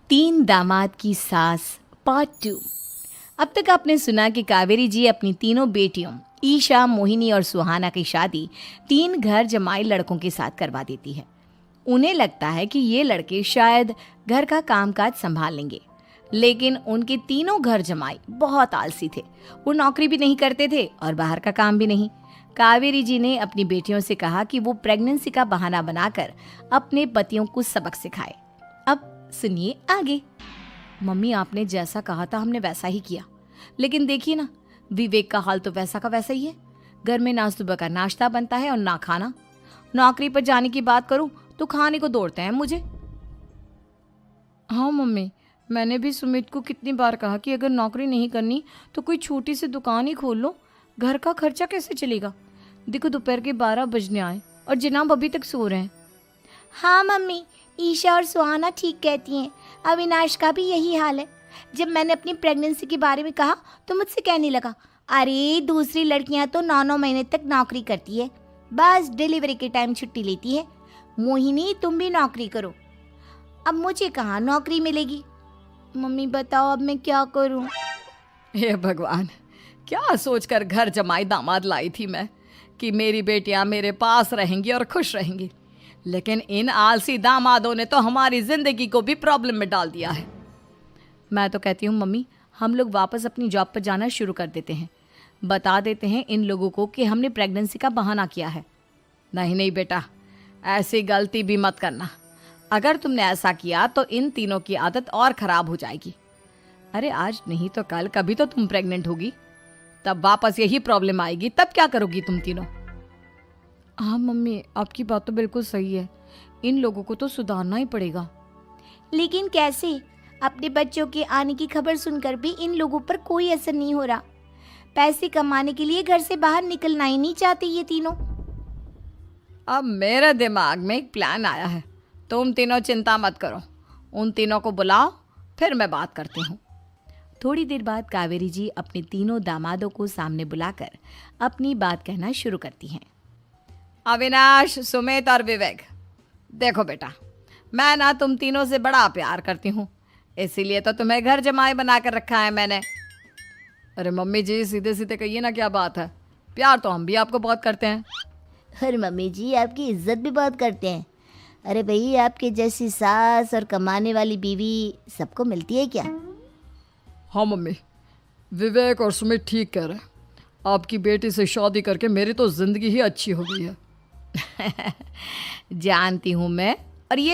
तीन दामाद की सास पार्ट 2। अब तक आपने सुना कि कावेरी जी अपनी तीनों बेटियों ईशा, मोहिनी और सुहाना की शादी तीन घर जमाई लड़कों के साथ करवा देती है। उन्हें लगता है कि ये लड़के शायद घर का कामकाज संभाल लेंगे, लेकिन उनके तीनों घर जमाई बहुत आलसी थे। वो नौकरी भी नहीं करते थे और बाहर का काम भी नहीं। कावेरी जी ने अपनी बेटियों से कहा कि वो प्रेगनेंसी का बहाना बनाकर अपने पतियों को सबक सिखाए। अब सुनिए आगे। मम्मी, आपने जैसा कहा था हमने वैसा ही किया, लेकिन देखिए ना, विवेक का हाल तो वैसा का वैसा ही है। घर में ना सुबह का नाश्ता बनता है और ना खाना। नौकरी पर जाने की बात करूं तो खाने को दौड़ते हैं मुझे। हाँ मम्मी, मैंने भी सुमित को कितनी बार कहा कि अगर नौकरी नहीं करनी तो कोई छोटी सी दुकान ही खोल लो। घर का खर्चा कैसे चलेगा? देखो दोपहर के 12 बजने आए और जनाब अभी तक सो रहे हैं। हाँ मम्मी, ईशा और सुहाना ठीक कहती हैं। अविनाश का भी यही हाल है। जब मैंने अपनी प्रेगनेंसी के बारे में कहा तो मुझसे कहने लगा, अरे दूसरी लड़कियां तो 9-9 महीने तक नौकरी करती है, बस डिलीवरी के टाइम छुट्टी लेती है। मोहिनी, तुम भी नौकरी करो। अब मुझे कहाँ नौकरी मिलेगी? मम्मी बताओ, अब मैं क्या करूँ? हे भगवान, क्या सोचकर घर जमाई दामाद लाई थी मैं कि मेरी बेटियां मेरे पास रहेंगी और खुश रहेंगी, लेकिन इन आलसी दामादों ने तो हमारी जिंदगी को भी प्रॉब्लम में डाल दिया है। मैं तो कहती हूँ मम्मी, हम लोग वापस अपनी जॉब पर जाना शुरू कर देते हैं। बता देते हैं इन लोगों को कि हमने प्रेगनेंसी का बहाना किया है। नहीं नहीं बेटा, ऐसी गलती भी मत करना। अगर तुमने ऐसा किया तो इन तीनों की आदत और ख़राब हो जाएगी। अरे आज नहीं तो कल कभी तो तुम प्रेग्नेंट होगी, तब वापस यही प्रॉब्लम आएगी। तब क्या करोगी तुम तीनों? हाँ मम्मी, आपकी बात तो बिल्कुल सही है। इन लोगों को तो सुधारना ही पड़ेगा। लेकिन कैसे? अपने बच्चों के आने की खबर सुनकर भी इन लोगों पर कोई असर नहीं हो रहा। पैसे कमाने के लिए घर से बाहर निकलना ही नहीं चाहते ये तीनों। अब मेरे दिमाग में एक प्लान आया है। तुम तीनों चिंता मत करो, उन तीनों को बुलाओ, फिर मैं बात करती हूँ। थोड़ी देर बाद कावेरी जी अपने तीनों दामादों को सामने बुलाकर अपनी बात कहना शुरू करती हैं। अविनाश, सुमित और विवेक, देखो बेटा, मैं ना तुम तीनों से बड़ा प्यार करती हूँ, इसीलिए तो तुम्हें घर जमाई बना कर रखा है मैंने। अरे मम्मी जी, सीधे सीधे कहिए ना, क्या बात है? प्यार तो हम भी आपको बहुत करते हैं। अरे मम्मी जी, आपकी इज्जत भी बहुत करते हैं। अरे भाई, आपके जैसी सास और कमाने वाली बीवी सबको मिलती है क्या? हाँ मम्मी, विवेक और सुमित ठीक कह रहे हैं। आपकी बेटी से शादी करके मेरी तो ज़िंदगी ही अच्छी हो गई है। जानती हूँ मैं, और ये